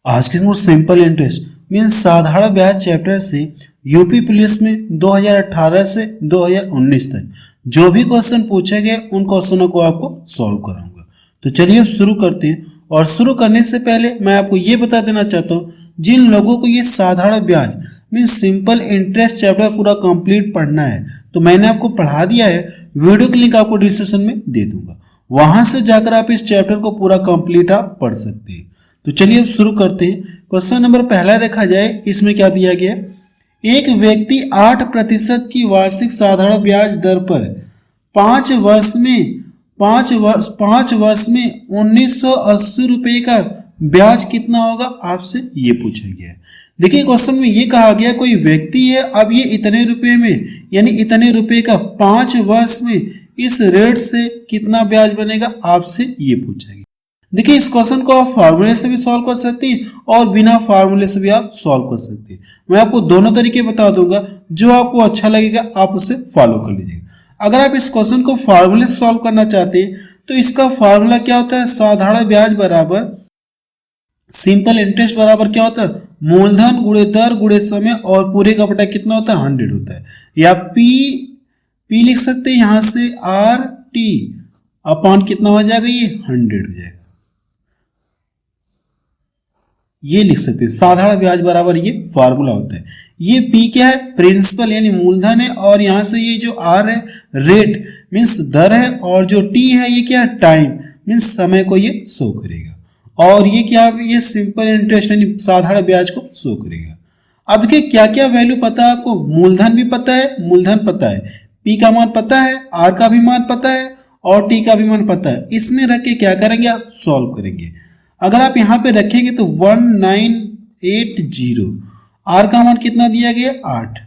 आज के more simple interest means साधारण ब्याज चैप्टर से यूपी पुलिस में 2018 से 2019 तक जो भी क्वेश्चन पूछे गए उन क्वेश्चनों को आपको सॉल्व कराऊंगा। तो चलिए अब शुरू करते हैं। और शुरू करने से पहले मैं आपको ये बता देना चाहता हूँ, जिन लोगों को ये साधारण ब्याज मीन्स सिंपल इंटरेस्ट चैप्टर पूरा कंप्लीट पढ़ना है तो मैंने आपको पढ़ा दिया है। वीडियो की लिंक आपको डिस्क्रिप्शन में दे दूंगा, वहां से जाकर आप इस चैप्टर को पूरा कंप्लीट आप पढ़ सकते हैं। तो चलिए अब शुरू करते हैं। क्वेश्चन नंबर पहला देखा जाए, इसमें क्या दिया गया, एक व्यक्ति 8% की वार्षिक साधारण ब्याज दर पर 5 वर्ष में 1980 रुपये का ब्याज कितना होगा, आपसे ये पूछा गया है। देखिए क्वेश्चन में ये कहा गया कोई व्यक्ति है, अब ये इतने रुपए में यानी इतने रुपए का 5 वर्ष में इस रेट से कितना ब्याज बनेगा, आपसे ये पूछा गया। देखिए इस क्वेश्चन को आप फार्मूले से भी सॉल्व कर सकते हैं और बिना फार्मूले से भी आप सॉल्व कर सकते हैं। मैं आपको दोनों तरीके बता दूंगा, जो आपको अच्छा लगेगा आप उसे फॉलो कर लीजिएगा। अगर आप इस क्वेश्चन को फार्मूले से सॉल्व करना चाहते हैं तो इसका फार्मूला क्या होता है, साधारण ब्याज बराबर सिंपल इंटरेस्ट बराबर क्या होता है, मूलधन गुणे दर गुणे समय और पूरे का बटा कितना होता है, 100 होता है। या पी लिख सकते हैं, यहां से आर टी अपॉन कितना हो जाएगा, ये 100 हो जाएगा। ये लिख सकते हैं साधारण ब्याज बराबर ये फार्मूला होता है। ये पी क्या है, प्रिंसिपल यानी मूलधन है, और यहां से ये जो आर है रेट मीन्स दर है, और जो टी है ये क्या है, टाइम मीन्स समय को ये शो करेगा, और ये क्या है, ये सिंपल इंटरेस्ट यानी साधारण ब्याज को शो करेगा। अब देखिए क्या क्या वैल्यू पता है आपको, मूलधन भी पता है, मूलधन पता है, पी का मान पता है, आर का भी मान पता है और टी का भी मान पता है। इसमें रख के क्या करेंगे, आप सॉल्व करेंगे। अगर आप यहां पे रखेंगे तो 1980, आर का मान कितना दिया गया, 8,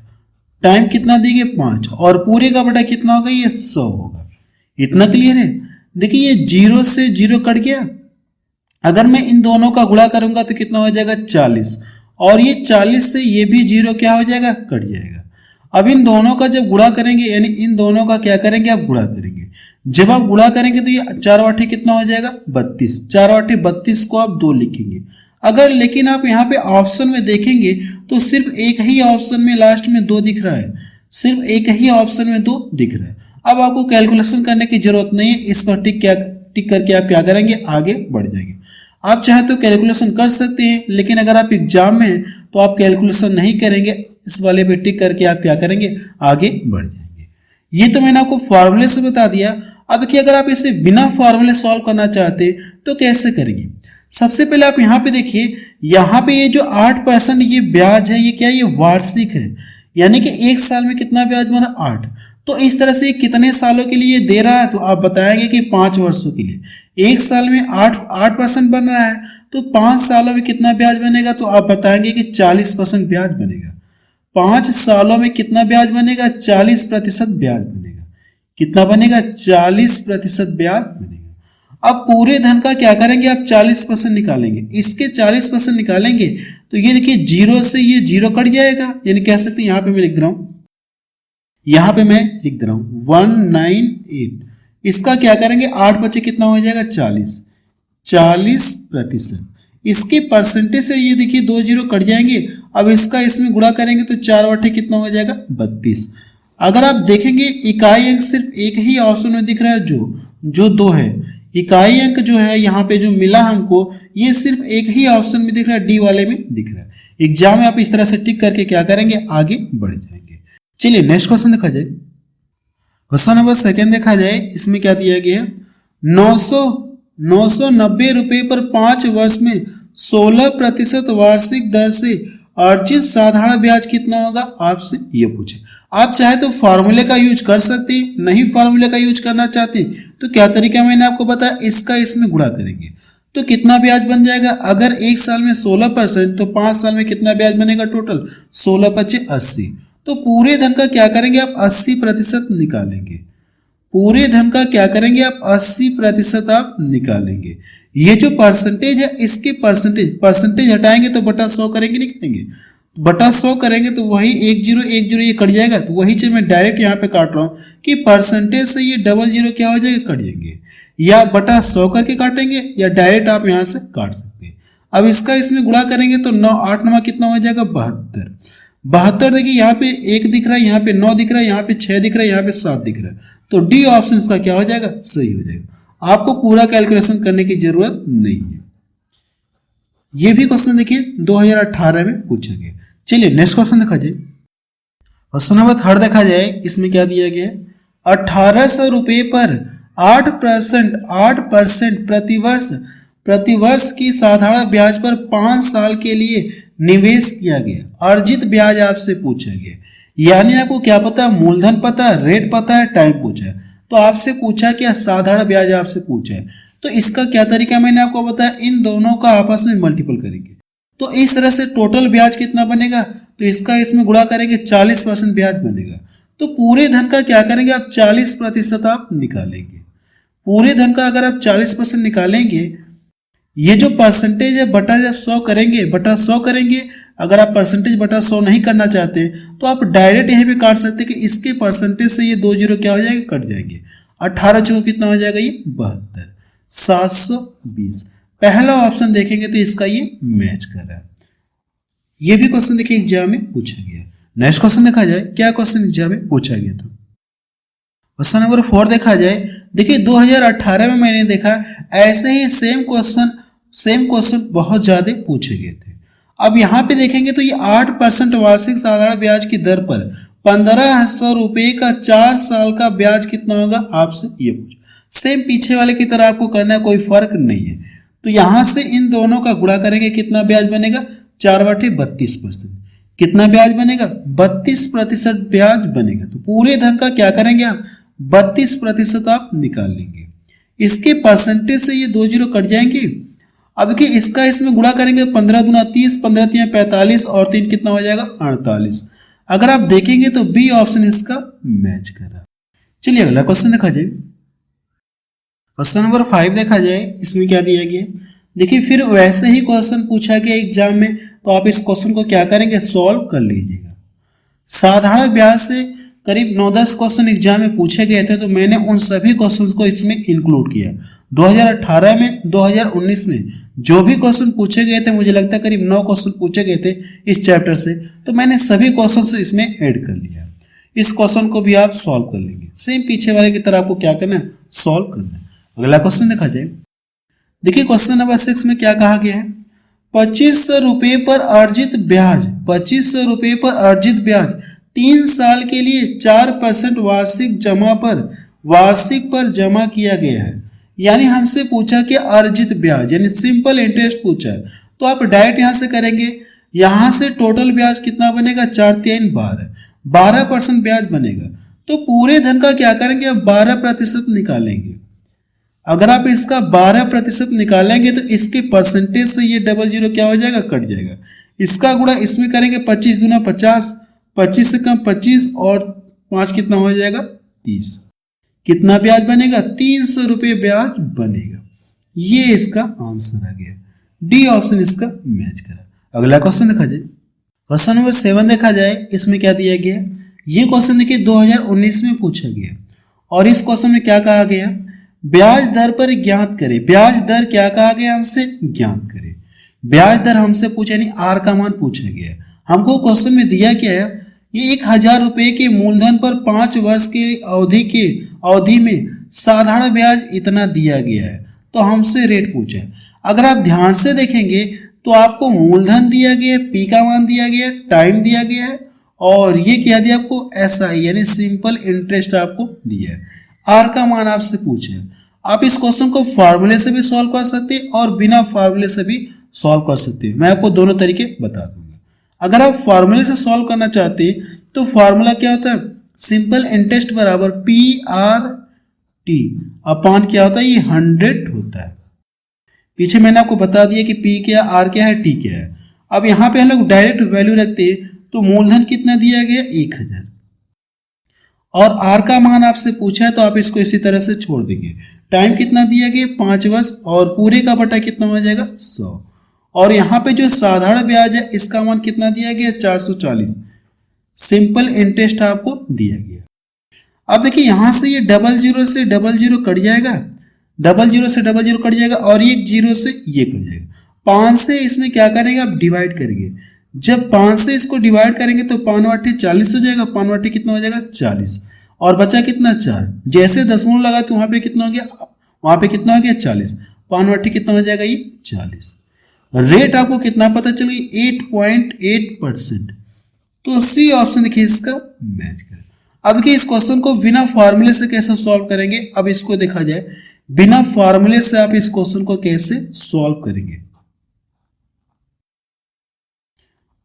टाइम कितना दिया गया, 5, और पूरे का बटा कितना होगा, ये 100 होगा। इतना क्लियर है। देखिए ये 0 से 0 कट गया, अगर मैं इन दोनों का गुणा करूंगा तो कितना हो जाएगा, 40, और ये 40 से ये भी 0 क्या हो जाएगा, कट जाएगा। अब इन दोनों का जब गुणा करेंगे यानी इन दोनों का क्या करेंगे, आप गुणा करेंगे। जब आप गुणा करेंगे तो ये 4 वाटे कितना हो जाएगा, 32, 4 वाटे 32 को आप 2 लिखेंगे। अगर लेकिन आप यहाँ पे ऑप्शन में देखेंगे तो सिर्फ एक ही ऑप्शन में लास्ट में 2 दिख रहा है, सिर्फ एक ही ऑप्शन में 2 दिख रहा है। अब आपको कैलकुलेशन करने की जरूरत नहीं है, इस पर टिक करके आप क्या करेंगे, आगे बढ़ जाएंगे। आप चाहे तो कैलकुलेशन कर सकते हैं, लेकिन अगर आप एग्जाम में हैं तो आप कैलकुलेशन नहीं करेंगे, इस वाले पे टिक करके आप क्या करेंगे, आगे बढ़ जाएंगे। ये तो मैंने आपको फार्मूले से बता दिया। अब देखिए अगर आप इसे बिना फार्मूले सॉल्व करना चाहते तो कैसे करेंगे। सबसे पहले आप यहाँ पे देखिए, यहाँ पे ये जो 8% ये ब्याज है, ये क्या है, ये वार्षिक है, यानी कि एक साल में कितना ब्याज बना, 8। तो इस तरह से कितने सालों के लिए दे रहा है, तो आप बताएंगे कि 5 वर्षों के लिए। एक साल में 8% बन रहा है तो 5 सालों में कितना ब्याज बनेगा, तो आप बताएंगे कि 40% ब्याज बनेगा। 5 सालों में कितना ब्याज बनेगा, 40% ब्याज बनेगा। कितना बनेगा, 40% ब्याज बनेगा। अब पूरे धन का क्या करेंगे, आप 40% निकालेंगे। इसके 40% निकालेंगे तो ये देखिए 0 से ये 0 कट जाएगा, यानी कह सकते हैं, यहाँ पे मैं लिख दे रहा हूं, यहाँ पे मैं लिख दे रहा हूं 198। इसका क्या करेंगे, 8 बचे कितना हो जाएगा, 40%। इसके परसेंटेज से ये देखिए 2 0 कट जाएंगे। अब इसका इसमें गुणा करेंगे तो 4 बटे कितना हो जाएगा, 32। अगर आप देखेंगे इकाई अंक सिर्फ एक ही ऑप्शन में दिख रहा है, जो 2 है। इकाई अंक जो है यहाँ पे जो मिला हमको, ये सिर्फ एक ही ऑप्शन में दिख रहा है, डी वाले में दिख रहा है। एग्जाम में आप इस तरह से टिक करके क्या करेंगे, आगे बढ़ जाएंगे। चलिए नेक्स्ट क्वेश्चन देखा जाए। क्वेश्चन नंबर 2 देखा जाए, इसमें क्या दिया गया, 990 रुपये पर 5 वर्ष में 16% वार्षिक दर से अर्जित साधारण ब्याज कितना होगा, आपसे ये पूछे। आप चाहे तो फार्मूले का यूज कर सकते हैं, नहीं फार्मूले का यूज करना चाहते हैं तो क्या तरीका मैंने आपको बताया, इसका इसमें गुणा करेंगे तो कितना ब्याज बन जाएगा। अगर एक साल में 16% तो 5 साल में कितना ब्याज बनेगा, टोटल 16 × 80। तो पूरे धन का क्या करेंगे, आप 80% निकालेंगे। पूरे धन का क्या करेंगे, आप 80% आप निकालेंगे। ये जो परसेंटेज है, इसके परसेंटेज हटाएंगे तो बटा 100 करेंगे, नहीं करेंगे, बटा 100 करेंगे तो वही 10 ये कट जाएगा। तो वही चीज मैं डायरेक्ट यहाँ पे काट रहा हूँ कि परसेंटेज से ये 00 क्या हो जाएगा, कट जाएंगे। या बटा 100 करके काटेंगे या डायरेक्ट आप यहाँ से काट सकते हैं। अब इसका इसमें गुणा करेंगे तो 9 8 9 कितना हो जाएगा 72। 72 देखिए यहाँ पे 1 दिख रहा है, यहाँ पे 9 दिख रहा है, यहाँ पे 6 दिख रहा है, यहाँ पे 7 दिख रहा है, तो डी ऑप्शन इसका क्या हो जाएगा, सही हो जाएगा। आपको पूरा कैलकुलेशन करने की जरूरत नहीं है। ये भी क्वेश्चन देखिए 2018 में पूछा गया। चलिए नेक्स्ट क्वेश्चन देखा जाए। क्वेश्चन नंबर 3 देखा जाए, इसमें क्या दिया गया है, 1800 रुपये पर 8% प्रतिवर्ष की साधारण ब्याज पर 5 साल के लिए निवेश किया गया। अर्जित ब्याज आपसे पूछा गया, यानी आपको क्या पता, मूलधन पता, रेट पता है, टाइम पूछा है। तो आपसे पूछा क्या, साधारण ब्याज आपसे पूछा है, तो इसका क्या तरीका मैंने आपको बताया, इन दोनों का आपस में मल्टीपल करेंगे। तो इस तरह से टोटल ब्याज कितना बनेगा, तो इसका इसमें गुणा करेंगे 40% ब्याज बनेगा। तो पूरे धन का क्या करेंगे आप, 40% आप निकालेंगे। पूरे धन का अगर आप 40% निकालेंगे, ये जो परसेंटेज है बटा जब 100 करेंगे, बटा 100 करेंगे। अगर आप परसेंटेज बटा 100 नहीं करना चाहते तो आप डायरेक्ट यहीं पे काट सकते कि इसके परसेंटेज से ये 2 जीरो क्या हो जाएंगे, कट जाएंगे। 18 चौको कितना हो जाएगा, ये 72, 720। पहला ऑप्शन देखेंगे तो इसका ये मैच कर रहा है। ये भी क्वेश्चन देखिए एग्जाम में पूछा गया। नेक्स्ट क्वेश्चन देखा जाए, क्या क्वेश्चन एग्जाम में पूछा गया था। क्वेश्चन नंबर 4 देखा जाए, देखिए 2018 में मैंने देखा ऐसे ही सेम क्वेश्चन बहुत ज्यादा पूछे गए थे। अब यहाँ पे देखेंगे तो ये 8% वार्षिक साधारण ब्याज की दर पर 1500 रुपये का 4 साल का ब्याज कितना होगा, आपसे ये पूछ। सेम पीछे वाले की तरह आपको करना है, कोई फर्क नहीं है। तो यहां से इन दोनों का गुणा करेंगे, कितना ब्याज बनेगा, 4/32%। कितना ब्याज बनेगा, 32% ब्याज बनेगा। तो पूरे धन का क्या करेंगे आप, 32% आप निकाल लेंगे। इसके परसेंटेज से ये 2 जीरो कट जाएंगे। अब देखिए इसका इसमें गुणा करेंगे, 15 दूना 30, 15 तिया 45 और 3 कितना हो जाएगा, 48। अगर आप देखेंगे तो बी ऑप्शन इसका मैच कर रहा है। चलिए अगला क्वेश्चन देखा जाए। क्वेश्चन नंबर 5 देखा जाए, इसमें क्या दिया गया, देखिए फिर वैसे ही क्वेश्चन पूछा गया एग्जाम में, तो आप इस क्वेश्चन को क्या करेंगे, सॉल्व कर लीजिएगा। साधारण ब्याज से करीब 9-10 क्वेश्चन एग्जाम में पूछे गए थे, तो मैंने उन सभी क्वेश्चंस को इसमें इंक्लूड किया। 2018 में, 2019 में जो भी क्वेश्चन पूछे गए थे, मुझे लगता है करीब 9 क्वेश्चन पूछे गए थे इस चैप्टर से, तो मैंने सभी क्वेश्चन इसमें ऐड कर लिया। इस क्वेश्चन को भी आप सॉल्व कर लेंगे। सेम पीछे वाले की तरह आपको क्या करना है, सॉल्व करना है। अगला क्वेश्चन देखा जाए, देखिए क्वेश्चन नंबर 6 में क्या कहा गया है, 2500 रुपये पर अर्जित ब्याज, 2500 रुपये पर अर्जित ब्याज 3 साल के लिए 4% वार्षिक पर जमा किया गया है। यानी हमसे पूछा कि अर्जित ब्याज यानी सिंपल इंटरेस्ट पूछा है, तो आप डायरेक्ट यहां से करेंगे। यहां से टोटल ब्याज कितना बनेगा, 4 3 12, 12% ब्याज बनेगा। तो पूरे धन का क्या करेंगे, आप 12% निकालेंगे। अगर आप इसका 12% निकालेंगे तो इसके परसेंटेज से ये 00 क्या हो जाएगा, कट जाएगा। इसका गुणा इसमें करेंगे, 25 दूना 50, 25 से कम 25 और 5 कितना हो जाएगा, 30। कितना ब्याज बनेगा, 300 रुपये ब्याज बनेगा। ये इसका आंसर आ गया। डी ऑप्शन इसका मैच करा। अगला क्वेश्चन देखा जाए, क्वेश्चन नंबर 7 देखा जाए, इसमें क्या दिया गया, ये क्वेश्चन देखिए 2019 में पूछा गया। और इस क्वेश्चन में क्या कहा गया, ब्याज दर पर ज्ञात करें। ब्याज दर क्या कहा गया, हमसे ज्ञात करें। ब्याज दर हमसे पूछा, यानी आर का मान पूछा गया। हमको क्वेश्चन में दिया क्या है, ये 1000 रुपये के मूलधन पर 5 वर्ष की अवधि में साधारण ब्याज इतना दिया गया है, तो हमसे रेट पूछा है। अगर आप ध्यान से देखेंगे तो आपको मूलधन दिया गया, पी का मान दिया गया, टाइम दिया गया है, और ये क्या दिया आपको, एसआई यानी सिंपल इंटरेस्ट आपको दिया है। आर का मान आपसे पूछे। आप इस क्वेश्चन को फार्मूले से भी सॉल्व कर सकते हैं और बिना फार्मूले से भी सॉल्व कर सकते हैं। मैं आपको दोनों तरीके बता दूंगा। अगर आप फार्मूले से सॉल्व करना चाहते हैं तो फार्मूला क्या होता है, सिंपल इंटरेस्ट बराबर पी आर टी अपॉन क्या होता है, ये 100 होता है। पीछे मैंने आपको बता दिया कि पी क्या, आर क्या है, टी क्या है। अब यहाँ पे हम लोग डायरेक्ट वैल्यू रखते हैं, तो मूलधन कितना दिया गया, 1000, और आर का मान आपसे पूछा है, तो आप इसको इसी तरह से छोड़ देंगे। टाइम कितना दिया गया, 5 वर्ष, और पूरे का बटा कितना हो जाएगा, 100। और यहाँ पे जो साधारण ब्याज है इसका मान कितना दिया गया, 440। सिंपल इंटरेस्ट आपको दिया गया। अब देखिए यहां से ये 00 से 00 कट जाएगा, 00 से 00 कट जाएगा, और ये 0 से ये कट जाएगा। 5 से इसमें क्या करेंगे, आप डिवाइड करेंगे। जब 5 से इसको डिवाइड करेंगे तो 5 वाटे 40 हो जाएगा, 5 वाटे कितना हो जाएगा 40, और बचा कितना 4। जैसे दशमलव लगा तो वहां पे कितना हो गया, वहां पे कितना हो गया 40, 5 वाटे कितना हो जाएगा ये 40। रेट आपको कितना पता चल गई 8.8%। तो सी ऑप्शन देखिए इसका मैच करें। अब देखिए इस क्वेश्चन को बिना फॉर्मूले से कैसे सॉल्व करेंगे, अब इसको देखा जाए बिना फॉर्मूले से आप इस क्वेश्चन को कैसे सॉल्व करेंगे।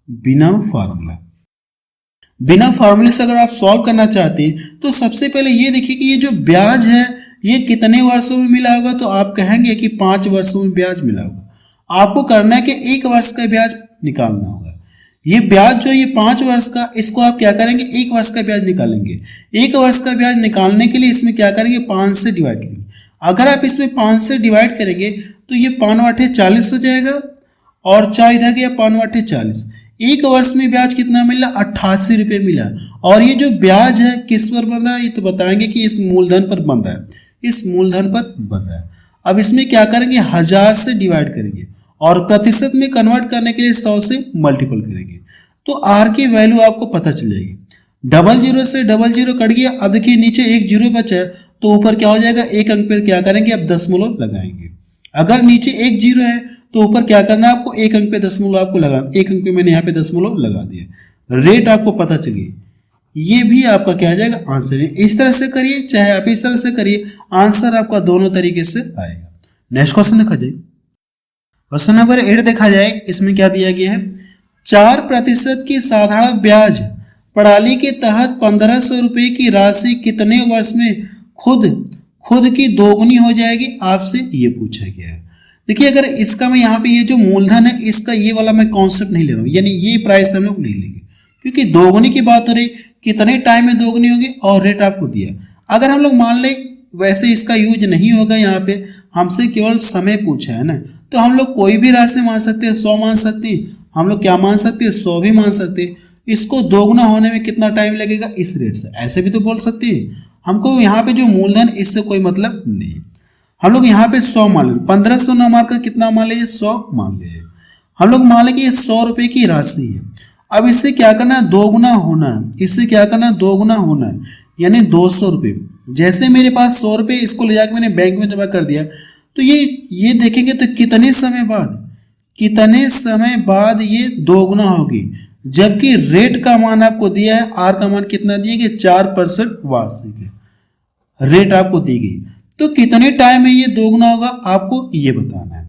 बिना फार्मूले से अगर आप सॉल्व करना चाहते हैं तो सबसे पहले ये देखिए कि ये जो ब्याज है ये कितने वर्षों में मिला होगा, तो आप कहेंगे कि 5 वर्षों में ब्याज मिला होगा। आपको करना है कि 1 वर्ष का ब्याज निकालना होगा। ये ब्याज जो ये 5 वर्ष का, इसको आप क्या करेंगे 1 वर्ष का ब्याज निकालेंगे। 1 वर्ष का ब्याज निकालने के लिए इसमें क्या करेंगे 5 से डिवाइड करेंगे। अगर आप इसमें 5 से डिवाइड करेंगे तो ये 5 वाटे 40 हो जाएगा, और 4 इधर गया 5 वाटे 40। 1 वर्ष में ब्याज कितना मिला 88 रुपये मिला। और ये जो ब्याज है किस पर बन रहा है, ये तो बताएंगे कि इस मूलधन पर बन रहा है, इस मूलधन पर बन रहा है। अब इसमें क्या करेंगे 1000 से डिवाइड करेंगे और प्रतिशत में कन्वर्ट करने के लिए 100 से मल्टीपल करेंगे, तो आर की वैल्यू आपको पता चल जाएगी। 00 से 00 कट गया। अब देखिए नीचे 1 जीरो बचा है तो ऊपर क्या हो जाएगा, एक अंक पे क्या करेंगे अब दशमलव लगाएंगे। अगर नीचे 1 जीरो है तो ऊपर क्या करना है आपको, एक अंक पे दशमलव आपको लगाना। एक अंक पे मैंने यहाँ पे दशमलव लगा दिया, रेट आपको पता चलिए। ये भी आपका क्या आ जाएगा आंसर है। इस तरह से करिए चाहे आप इस तरह से करिए, आंसर आपका दोनों तरीके से आएगा। नेक्स्ट क्वेश्चन देखा जाए, क्वेश्चन नंबर 8 देखा जाए। इसमें क्या दिया गया है, 4% की साधारण ब्याज प्रणाली के तहत 1500 रुपये की राशि कितने वर्ष में खुद की दोगुनी हो जाएगी, आपसे ये पूछा गया है। देखिए अगर इसका मैं यहाँ पे ये जो मूलधन है इसका ये वाला मैं कॉन्सेप्ट नहीं ले रहा हूँ, यानी ये प्राइस हम लोग नहीं लेंगे, क्योंकि दोगुनी की बात हो रही, कितने टाइम में दोगुनी होगी और रेट आपको दिया। अगर हम लोग मान ले वैसे इसका यूज नहीं होगा, यहाँ पे हमसे केवल समय पूछा है ना, तो हम लोग कोई भी राशि मान सकते हैं, 100 मान सकते हैं, हम लोग क्या मान सकते हैं 100 भी मान सकते हैं। इसको दोगुना होने में कितना टाइम लगेगा इस रेट से, ऐसे भी तो बोल सकते हैं। हमको यहाँ पे जो मूलधन इससे कोई मतलब नहीं, हम लोग यहाँ पे 100 मान लें, 1500 ना मार कर कितना मान लीजिए 100 मान लीजिए। हम लोग मान लें कि ये 100 रुपये की राशि है। अब इससे क्या करना है दोगुना होना है, इससे क्या करना है दोगुना होना है, यानी 200 रुपये। जैसे मेरे पास 100 रुपये इसको ले जाकर मैंने बैंक में जमा कर दिया, तो ये देखेंगे तो कितने समय बाद ये दोगुना होगी, जबकि रेट का मान आपको दिया है, आर का मान कितना दिया गया 4% वार्षिक है, रेट आपको दी गई। तो कितने टाइम में ये दोगुना होगा आपको ये बताना है।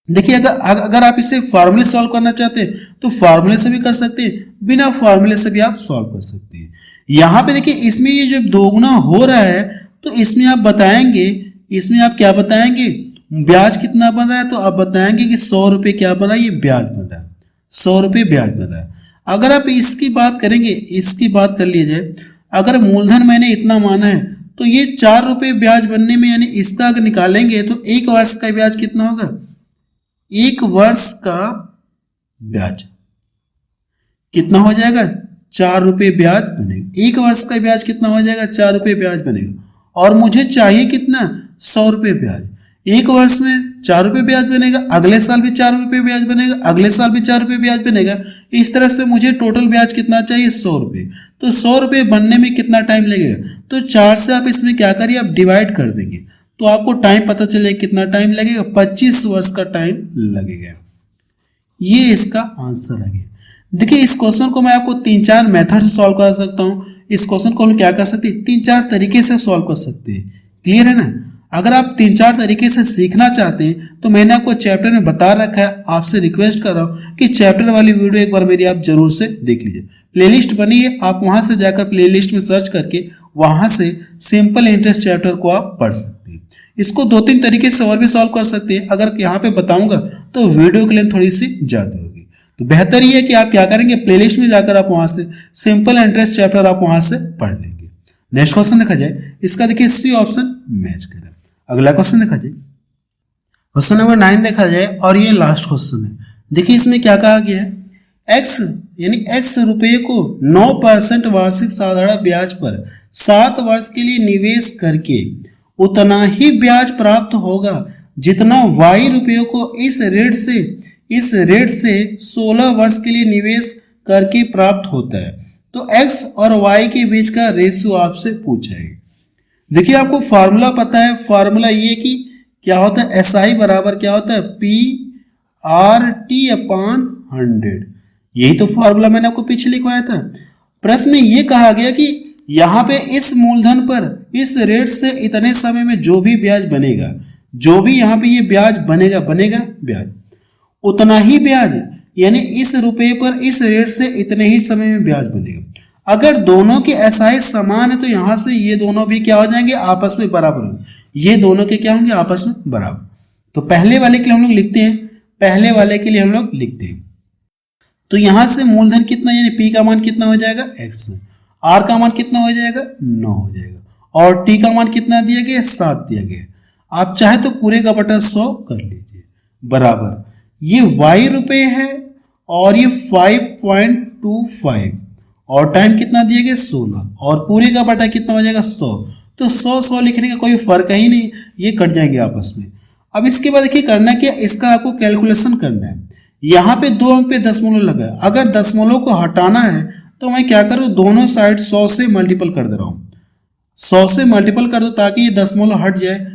देखिए अगर आप इसे फार्मूले सॉल्व करना चाहते हैं तो फार्मूले से भी कर सकते हैं, बिना फार्मूले से भी आप सॉल्व कर सकते हैं। यहाँ पे देखिए इसमें ये जब दोगुना हो रहा है तो इसमें आप बताएंगे, इसमें आप क्या बताएंगे ब्याज कितना बन रहा है, तो आप बताएंगे कि 100 रुपये क्या बन रहा है, ये ब्याज बन रहा है, 100 रुपये ब्याज बन रहा है। अगर आप इसकी बात करेंगे, इसकी बात कर लीजिए, अगर मूलधन मैंने इतना माना है तो ये 4 रुपये ब्याज बनने में, यानी इसका अगर निकालेंगे तो 1 वर्ष का ब्याज कितना होगा, 1 वर्ष का ब्याज कितना हो जाएगा 4 रुपये ब्याज बनेगा। 1 वर्ष का ब्याज कितना हो जाएगा 4 रुपये ब्याज बनेगा, और मुझे चाहिए कितना 100 रुपये ब्याज। 1 वर्ष में 4 रुपये ब्याज बनेगा, अगले साल भी 4 रुपये ब्याज बनेगा, अगले साल भी 4 रुपये ब्याज बनेगा। इस तरह से मुझे टोटल ब्याज कितना चाहिए 100 रुपये। तो 100 रुपये बनने में कितना टाइम लगेगा, तो 4 से आप इसमें क्या करिए आप डिवाइड कर देंगे, तो आपको टाइम पता चलेगा कितना टाइम लगेगा, 25 वर्ष का टाइम लगेगा। ये इसका आंसर है। देखिए इस क्वेश्चन को मैं आपको 3-4 मेथड से सॉल्व कर सकता हूँ। इस क्वेश्चन को हम क्या कर सकते हैं 3-4 तरीके से सॉल्व कर सकते हैं। क्लियर है ना। अगर आप 3-4 तरीके से सीखना चाहते हैं तो मैंने आपको चैप्टर में बता रखा है, आपसे रिक्वेस्ट कर रहा हूँ कि चैप्टर वाली वीडियो एक बार मेरी आप जरूर से देख लीजिए। प्लेलिस्ट बनी है, आप वहां से जाकर प्लेलिस्ट में सर्च करके वहां से सिंपल इंटरेस्ट चैप्टर को आप पढ़ सकते हैं। इसको 2-3 तरीके से और भी सॉल्व कर सकते हैं। अगर यहाँ पे बताऊंगा तो वीडियो के लिए थोड़ी सी ज्यादा होगी, तो बेहतर ये है कि आप क्या करेंगे प्लेलिस्ट में जाकर आप वहां से सिंपल इंटरेस्ट चैप्टर आप वहां से पढ़ लेंगे। नेक्स्ट क्वेश्चन देखा जाए, इसका देखिए सी ऑप्शन मैच करें। अगला क्वेश्चन देखा जाए, क्वेश्चन नंबर 9 देखा जाए, और ये लास्ट क्वेश्चन है। देखिए इसमें क्या कहा गया है, x यानी x रुपये को 9% वार्षिक साधारण ब्याज पर 7 वर्ष के लिए निवेश करके उतना ही ब्याज प्राप्त होगा जितना y रुपयों को इस रेट से 16 वर्ष के लिए निवेश करके प्राप्त होता है। तो x और y के बीच का रेशियो आपसे पूछा है। देखिए आपको फार्मूला पता है, फार्मूला ये कि क्या होता है, SI बराबर क्या होता है, PRT अपॉन 100। यही तो फार्मूला मैंने आपको पीछे लिखवाया था। प्रश्न में ये कहा गया कि यहाँ पे इस मूलधन पर इस रेट से इतने समय में जो भी ब्याज बनेगा, जो भी यहाँ पे ये ब्याज बनेगा ब्याज, उतना ही ब्याज, यानी इस रुपये पर इस रेट से इतने ही समय में ब्याज बनेगा। अगर दोनों की एसआई समान है तो यहाँ से ये दोनों भी क्या हो जाएंगे, आपस में बराबर होंगे। ये दोनों के क्या होंगे, आपस में बराबर। तो पहले वाले के लिए हम लोग लिखते हैं, पहले वाले के लिए हम लोग लिखते हैं। तो यहां से मूलधन कितना, यानी पी का मान कितना हो जाएगा, x, आर का मान कितना हो जाएगा, 9 हो जाएगा, और टी का मान कितना दिया गया, 7 दिया गया। आप चाहे तो पूरे का बटा 100 कर लीजिए, बराबर ये y रुपए है और ये 5.25, और टाइम कितना दिया गया 16, और पूरे का बटा कितना हो जाएगा 100। तो 100 लिखने का कोई फर्क ही नहीं, ये कट जाएंगे आपस में। अब इसके बाद देखिए करना क्या, इसका आपको कैलकुलेशन करना है। यहाँ पे 2 अंक पे दशमलव लगा है, अगर दशमलव को हटाना है तो मैं क्या करूँ, दोनों साइड 100 से मल्टीपल कर दे रहा हूँ, 100 से मल्टीपल कर दो ताकि ये दशमलव हट जाए।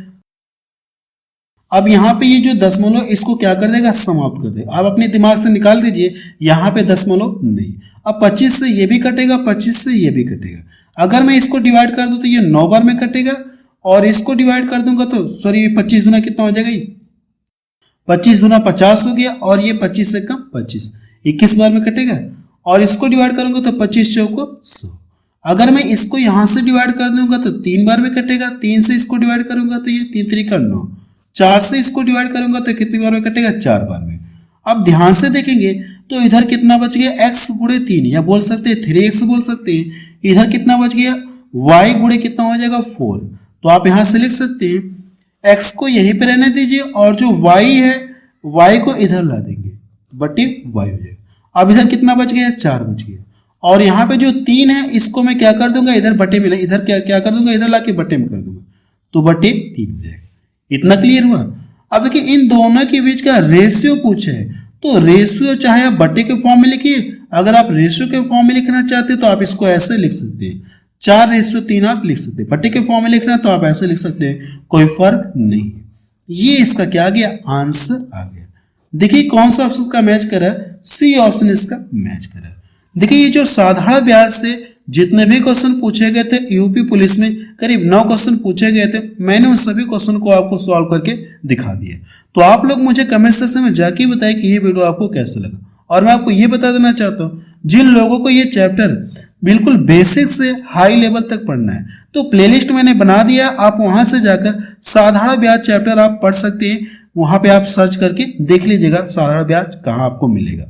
अब यहाँ पे ये जो दशमलव इसको क्या कर देगा, समाप्त कर देगा। आप अपने दिमाग से निकाल दीजिए, यहाँ पे दशमलव नहीं। अब 25 से ये भी कटेगा, 25 से ये भी कटेगा। अगर मैं इसको डिवाइड कर दूं तो ये 9 बार में कटेगा, और इसको डिवाइड कर दूंगा तो सॉरी 25 गुना कितना हो जाएगा, 25 गुना 50 हो गया, और ये 25 से कम 25, 21 बार में कटेगा। और इसको डिवाइड करूंगा तो 25 चौको 100। अगर मैं इसको यहां से डिवाइड कर दूंगा तो 3 बार में कटेगा, 3 से इसको डिवाइड करूंगा तो ये 3 3 का 9, 4 से इसको डिवाइड करूंगा तो कितनी बार में कटेगा, 4 बार में। अब ध्यान से देखेंगे तो इधर कितना बच गया, x गुणे 3, या बोल सकते हैं 3x बोल सकते हैं। इधर कितना बच गया, y गुणे कितना हो जाएगा 4। तो आप यहां से लिख सकते हैं x को यहीं पे रहने दीजिए, और जो y है y को इधर ला देंगे, बटे y हो जाएगा। अब इधर कितना बच गया, 4 बच गया, और यहाँ पे जो 3 है इसको मैं क्या कर दूंगा, इधर बटे में, इधर क्या कर दूंगा, इधर लाके बटे में कर दूंगा, तो बटे 3 हो जाएगा। इतना क्लियर हुआ। अब देखिए इन दोनों के बीच का रेशियो पूछा है, तो रेशियो चाहे आप बटे के फॉर्म में लिखिए, अगर आप रेशियो के फॉर्म में लिखना चाहते हैं तो आप इसको ऐसे लिख सकते हैं, 4:3 आप लिख सकते हैं। बटे के फॉर्म में लिखना तो आप ऐसे लिख सकते हैं, कोई फर्क नहीं। ये इसका क्या आ गया, आंसर आ गया। देखिए कौन सा ऑप्शन का मैच करा, सी ऑप्शन इसका मैच करा। देखिए ये जो साधारण ब्याज से जितने भी क्वेश्चन पूछे गए थे यूपी पुलिस में, करीब 9 क्वेश्चन पूछे गए थे, मैंने उन सभी क्वेश्चन को आपको सॉल्व करके दिखा दिया। तो आप लोग मुझे कमेंट सेक्शन में जाके बताएं कि ये वीडियो आपको कैसा लगा। और मैं आपको ये बता देना चाहता हूँ, जिन लोगों को ये चैप्टर बिल्कुल बेसिक से हाई लेवल तक पढ़ना है तो प्लेलिस्ट मैंने बना दिया, आप वहां से जाकर साधारण ब्याज चैप्टर आप पढ़ सकते हैं। वहां पे आप सर्च करके देख लीजिएगा साधारण ब्याज कहाँ आपको मिलेगा।